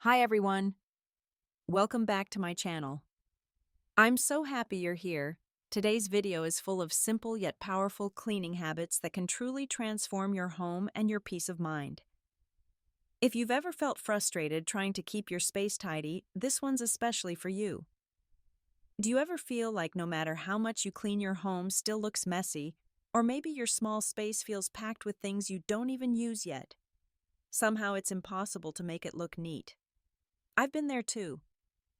Hi everyone, welcome back to my channel. I'm so happy you're here. Today's video is full of simple yet powerful cleaning habits that can truly transform your home and your peace of mind. If you've ever felt frustrated trying to keep your space tidy, this one's especially for you. Do you ever feel like no matter how much you clean your home still looks messy, or maybe your small space feels packed with things you don't even use yet? Somehow it's impossible to make it look neat. I've been there too.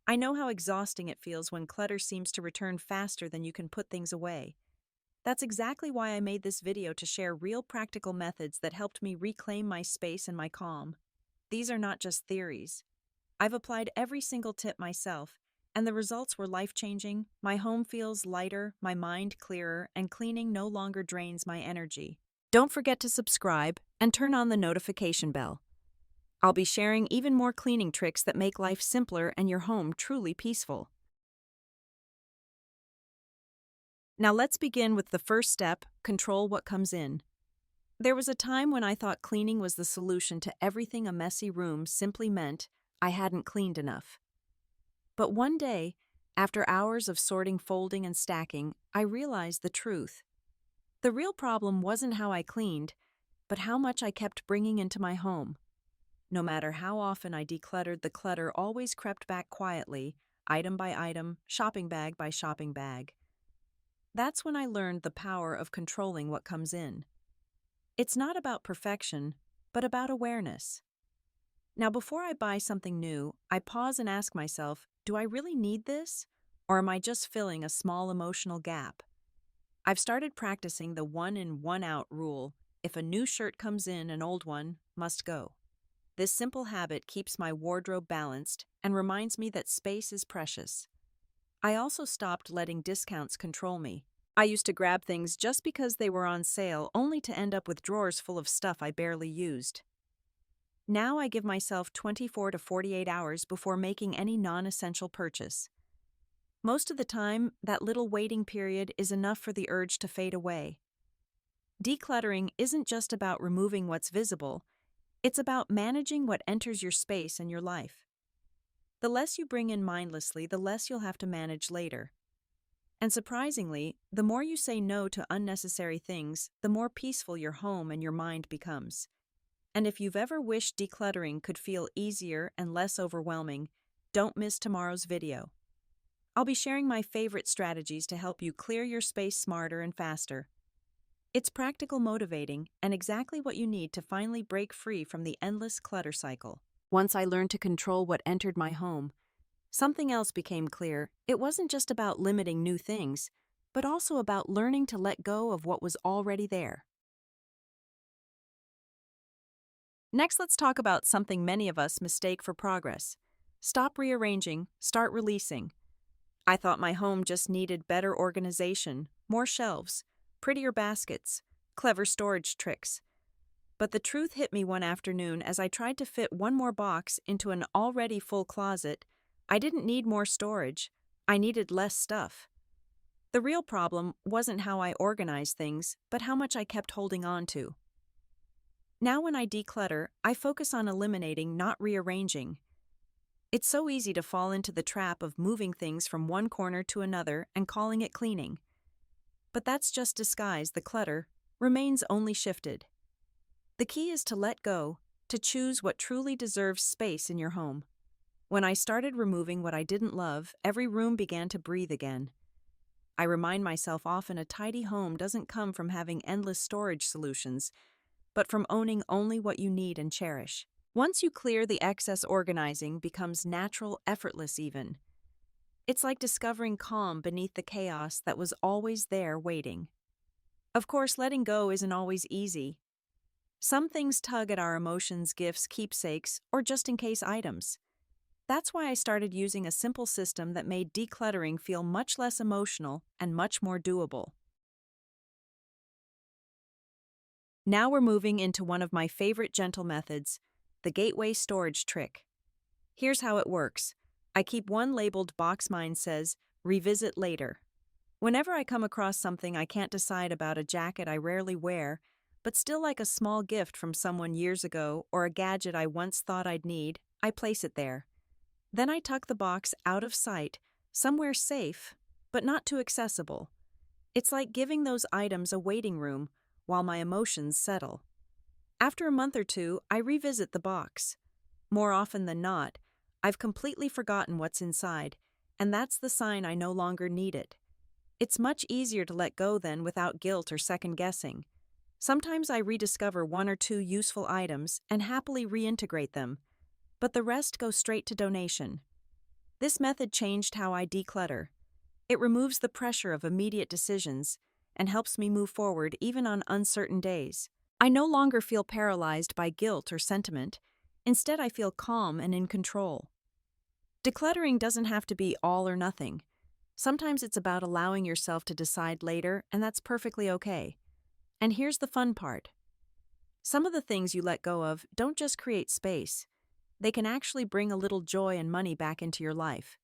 I know how exhausting it feels when clutter seems to return faster than you can put things away. That's exactly why I made this video, to share real practical methods that helped me reclaim my space and my calm. These are not just theories. I've applied every single tip myself, and the results were life-changing. My home feels lighter, my mind clearer, and cleaning no longer drains my energy. Don't forget to subscribe and turn on the notification bell. I'll be sharing even more cleaning tricks that make life simpler and your home truly peaceful. Now let's begin with the first step: control what comes in. There was a time when I thought cleaning was the solution to everything. A messy room simply meant I hadn't cleaned enough. But one day, after hours of sorting, folding, and stacking, I realized the truth. The real problem wasn't how I cleaned, but how much I kept bringing into my home. No matter how often I decluttered, the clutter always crept back quietly, item by item, shopping bag by shopping bag. That's when I learned the power of controlling what comes in. It's not about perfection, but about awareness. Now, before I buy something new, I pause and ask myself, do I really need this? Or am I just filling a small emotional gap? I've started practicing the one in, one out rule. If a new shirt comes in, an old one must go. This simple habit keeps my wardrobe balanced and reminds me that space is precious. I also stopped letting discounts control me. I used to grab things just because they were on sale, only to end up with drawers full of stuff I barely used. Now I give myself 24 to 48 hours before making any non-essential purchase. Most of the time, that little waiting period is enough for the urge to fade away. Decluttering isn't just about removing what's visible. It's about managing what enters your space and your life. The less you bring in mindlessly, the less you'll have to manage later. And surprisingly, the more you say no to unnecessary things, the more peaceful your home and your mind becomes. And if you've ever wished decluttering could feel easier and less overwhelming, don't miss tomorrow's video. I'll be sharing my favorite strategies to help you clear your space smarter and faster. It's practical, motivating, and exactly what you need to finally break free from the endless clutter cycle. Once I learned to control what entered my home, something else became clear. It wasn't just about limiting new things, but also about learning to let go of what was already there. Next, let's talk about something many of us mistake for progress. Stop rearranging, start releasing. I thought my home just needed better organization, more shelves, prettier baskets, clever storage tricks. But the truth hit me one afternoon as I tried to fit one more box into an already full closet. I didn't need more storage. I needed less stuff. The real problem wasn't how I organized things, but how much I kept holding on to. Now when I declutter, I focus on eliminating, not rearranging. It's so easy to fall into the trap of moving things from one corner to another and calling it cleaning. But that's just disguise. The clutter remains, only shifted. The key is to let go, to choose what truly deserves space in your home. When I started removing what I didn't love, every room began to breathe again. I remind myself often, a tidy home doesn't come from having endless storage solutions, but from owning only what you need and cherish. Once you clear the excess, organizing becomes natural, effortless even. It's like discovering calm beneath the chaos that was always there waiting. Of course, letting go isn't always easy. Some things tug at our emotions: gifts, keepsakes, or just-in-case items. That's why I started using a simple system that made decluttering feel much less emotional and much more doable. Now we're moving into one of my favorite gentle methods, the gateway storage trick. Here's how it works. I keep one labeled box. Mine says, revisit later. Whenever I come across something I can't decide about, a jacket I rarely wear, but still like a small gift from someone years ago, or a gadget I once thought I'd need, I place it there. Then I tuck the box out of sight, somewhere safe, but not too accessible. It's like giving those items a waiting room while my emotions settle. After a month or two, I revisit the box. More often than not, I've completely forgotten what's inside, and that's the sign I no longer need it. It's much easier to let go then without guilt or second guessing. Sometimes I rediscover one or two useful items and happily reintegrate them, but the rest goes straight to donation. This method changed how I declutter. It removes the pressure of immediate decisions and helps me move forward even on uncertain days. I no longer feel paralyzed by guilt or sentiment. Instead, I feel calm and in control. Decluttering doesn't have to be all or nothing. Sometimes it's about allowing yourself to decide later, and that's perfectly okay. And here's the fun part. Some of the things you let go of don't just create space. They can actually bring a little joy and money back into your life.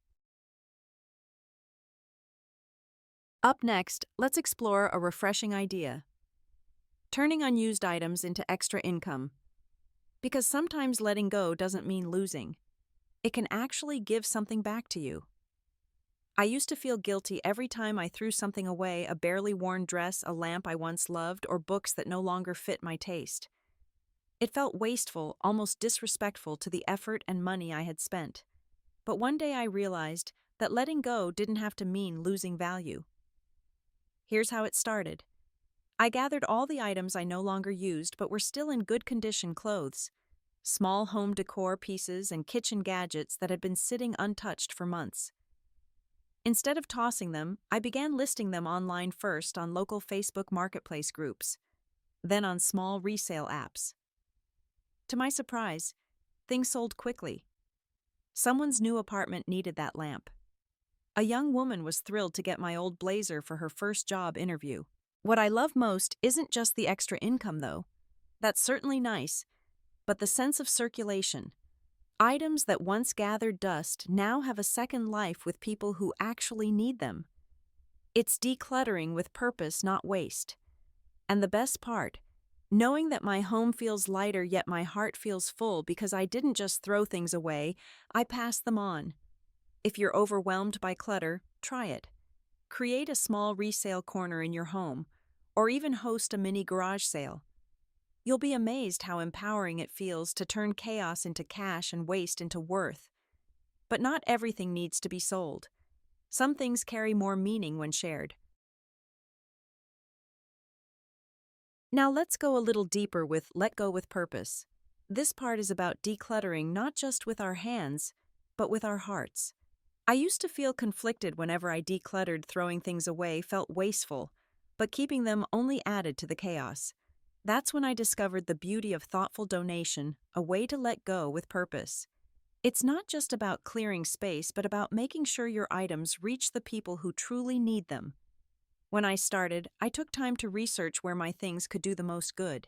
Up next, let's explore a refreshing idea: turning unused items into extra income. Because sometimes letting go doesn't mean losing. It can actually give something back to you. I used to feel guilty every time I threw something away: a barely worn dress, a lamp I once loved, or books that no longer fit my taste. It felt wasteful, almost disrespectful to the effort and money I had spent. But one day I realized that letting go didn't have to mean losing value. Here's how it started. I gathered all the items I no longer used but were still in good condition: clothes, small home decor pieces, and kitchen gadgets that had been sitting untouched for months. Instead of tossing them, I began listing them online, first on local Facebook marketplace groups, then on small resale apps. To my surprise, things sold quickly. Someone's new apartment needed that lamp. A young woman was thrilled to get my old blazer for her first job interview. What I love most isn't just the extra income, though. That's certainly nice, but the sense of circulation. Items that once gathered dust now have a second life with people who actually need them. It's decluttering with purpose, not waste. And the best part, knowing that my home feels lighter yet my heart feels full because I didn't just throw things away, I passed them on. If you're overwhelmed by clutter, try it. Create a small resale corner in your home, or even host a mini garage sale. You'll be amazed how empowering it feels to turn chaos into cash and waste into worth. But not everything needs to be sold. Some things carry more meaning when shared. Now let's go a little deeper with Let Go with Purpose. This part is about decluttering not just with our hands, but with our hearts. I used to feel conflicted whenever I decluttered. Throwing things away felt wasteful, but keeping them only added to the chaos. That's when I discovered the beauty of thoughtful donation, a way to let go with purpose. It's not just about clearing space, but about making sure your items reach the people who truly need them. When I started, I took time to research where my things could do the most good.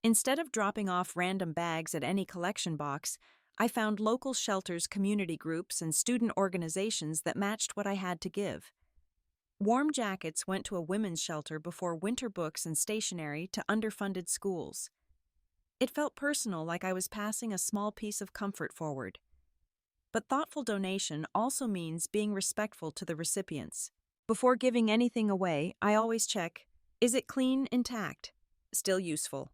Instead of dropping off random bags at any collection box, I found local shelters, community groups, and student organizations that matched what I had to give. Warm jackets went to a women's shelter, before winter books and stationery to underfunded schools. It felt personal, like I was passing a small piece of comfort forward. But thoughtful donation also means being respectful to the recipients. Before giving anything away, I always check, is it clean, intact, still useful?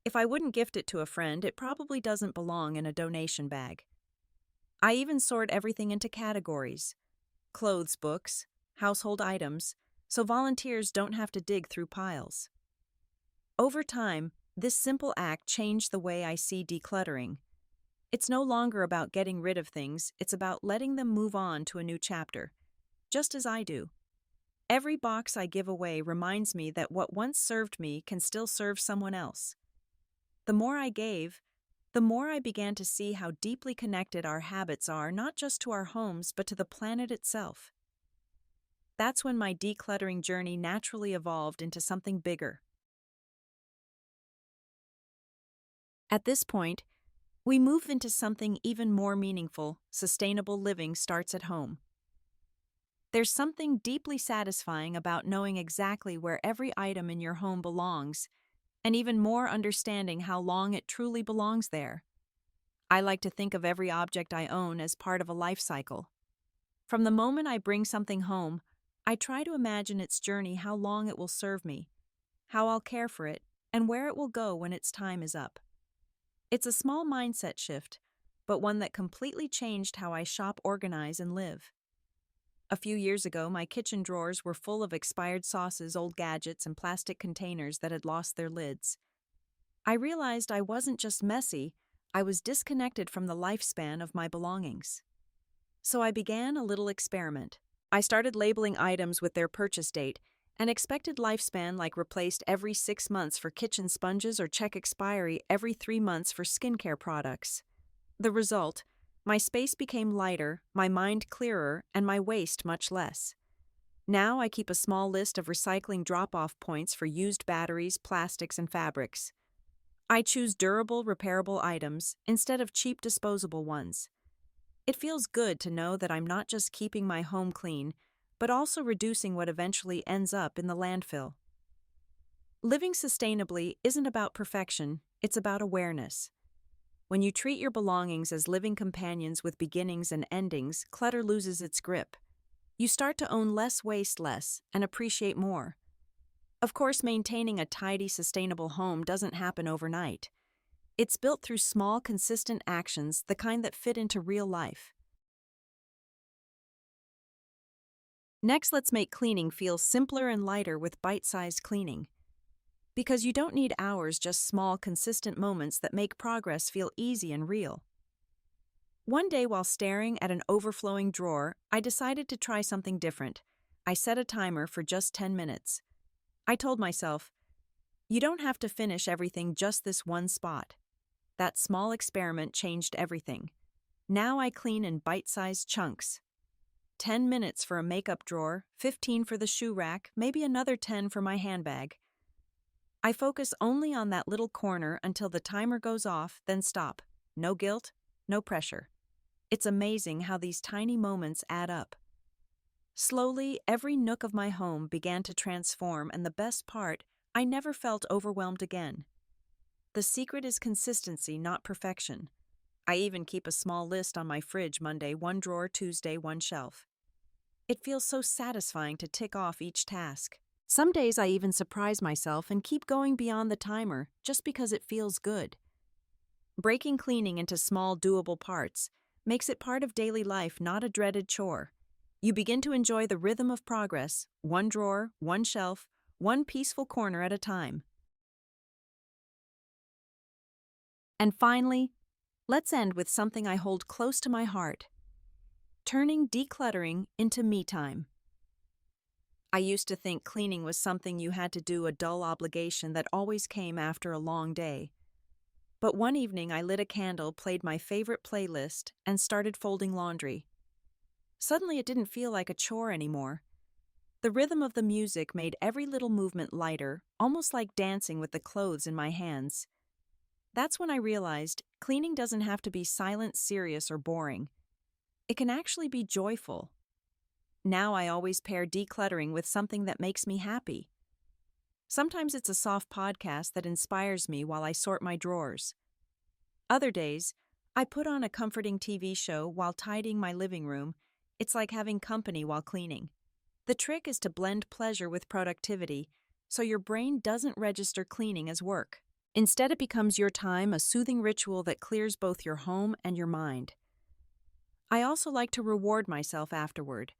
If I wouldn't gift it to a friend, it probably doesn't belong in a donation bag. I even sort everything into categories: clothes, books, household items, so volunteers don't have to dig through piles. Over time, this simple act changed the way I see decluttering. It's no longer about getting rid of things, it's about letting them move on to a new chapter, just as I do. Every box I give away reminds me that what once served me can still serve someone else. The more I gave, the more I began to see how deeply connected our habits are, not just to our homes, but to the planet itself. That's when my decluttering journey naturally evolved into something bigger. At this point, we move into something even more meaningful: sustainable living starts at home. There's something deeply satisfying about knowing exactly where every item in your home belongs, and even more understanding how long it truly belongs there. I like to think of every object I own as part of a life cycle. From the moment I bring something home, I try to imagine its journey, how long it will serve me, how I'll care for it, and where it will go when its time is up. It's a small mindset shift, but one that completely changed how I shop, organize, and live. A few years ago, my kitchen drawers were full of expired sauces, old gadgets, and plastic containers that had lost their lids. I realized I wasn't just messy, I was disconnected from the lifespan of my belongings. So I began a little experiment. I started labeling items with their purchase date and expected lifespan, like replaced every 6 months for kitchen sponges or check expiry every 3 months for skincare products. The result: my space became lighter, my mind clearer, and my waste much less. Now I keep a small list of recycling drop-off points for used batteries, plastics, and fabrics. I choose durable, repairable items instead of cheap disposable ones. It feels good to know that I'm not just keeping my home clean, but also reducing what eventually ends up in the landfill. Living sustainably isn't about perfection, it's about awareness. When you treat your belongings as living companions with beginnings and endings, clutter loses its grip. You start to own less, waste less, and appreciate more. Of course, maintaining a tidy, sustainable home doesn't happen overnight. It's built through small, consistent actions, the kind that fit into real life. Next, let's make cleaning feel simpler and lighter with bite-sized cleaning. Because you don't need hours, just small, consistent moments that make progress feel easy and real. One day, while staring at an overflowing drawer, I decided to try something different. I set a timer for just 10 minutes. I told myself, you don't have to finish everything just this one spot. That small experiment changed everything. Now I clean in bite-sized chunks. 10 minutes for a makeup drawer, 15 for the shoe rack, maybe another 10 for my handbag. I focus only on that little corner until the timer goes off, then stop. No guilt, no pressure. It's amazing how these tiny moments add up. Slowly, every nook of my home began to transform, and the best part, I never felt overwhelmed again. The secret is consistency, not perfection. I even keep a small list on my fridge: Monday, one drawer; Tuesday, one shelf. It feels so satisfying to tick off each task. Some days I even surprise myself and keep going beyond the timer just because it feels good. Breaking cleaning into small, doable parts makes it part of daily life, not a dreaded chore. You begin to enjoy the rhythm of progress, one drawer, one shelf, one peaceful corner at a time. And finally, let's end with something I hold close to my heart: turning decluttering into me time. I used to think cleaning was something you had to do, a dull obligation that always came after a long day. But one evening I lit a candle, played my favorite playlist, and started folding laundry. Suddenly it didn't feel like a chore anymore. The rhythm of the music made every little movement lighter, almost like dancing with the clothes in my hands. That's when I realized cleaning doesn't have to be silent, serious, or boring. It can actually be joyful. Now I always pair decluttering with something that makes me happy. Sometimes it's a soft podcast that inspires me while I sort my drawers. Other days, I put on a comforting TV show while tidying my living room. It's like having company while cleaning. The trick is to blend pleasure with productivity, so your brain doesn't register cleaning as work. Instead, it becomes your time, a soothing ritual that clears both your home and your mind. I also like to reward myself afterward.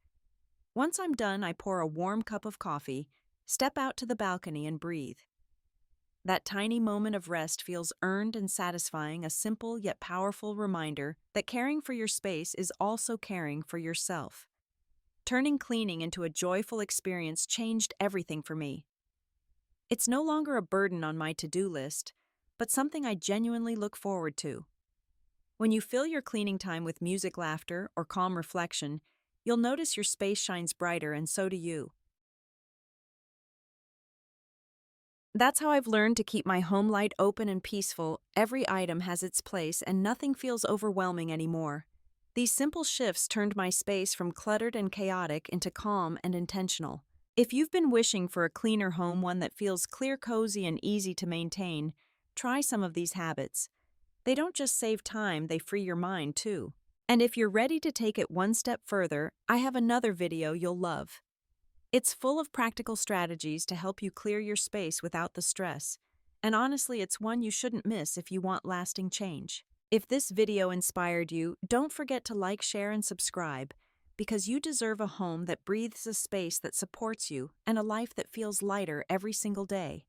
Once I'm done, I pour a warm cup of coffee, step out to the balcony, and breathe. That tiny moment of rest feels earned and satisfying, a simple yet powerful reminder that caring for your space is also caring for yourself. Turning cleaning into a joyful experience changed everything for me. It's no longer a burden on my to-do list, but something I genuinely look forward to. When you fill your cleaning time with music, laughter, or calm reflection, you'll notice your space shines brighter, and so do you. That's how I've learned to keep my home light open and peaceful. Every item has its place, and nothing feels overwhelming anymore. These simple shifts turned my space from cluttered and chaotic into calm and intentional. If you've been wishing for a cleaner home, one that feels clear, cozy, and easy to maintain, try some of these habits. They don't just save time, they free your mind too. And if you're ready to take it one step further, I have another video you'll love. It's full of practical strategies to help you clear your space without the stress. And honestly, it's one you shouldn't miss if you want lasting change. If this video inspired you, don't forget to like, share, and subscribe, because you deserve a home that breathes a space that supports you and a life that feels lighter every single day.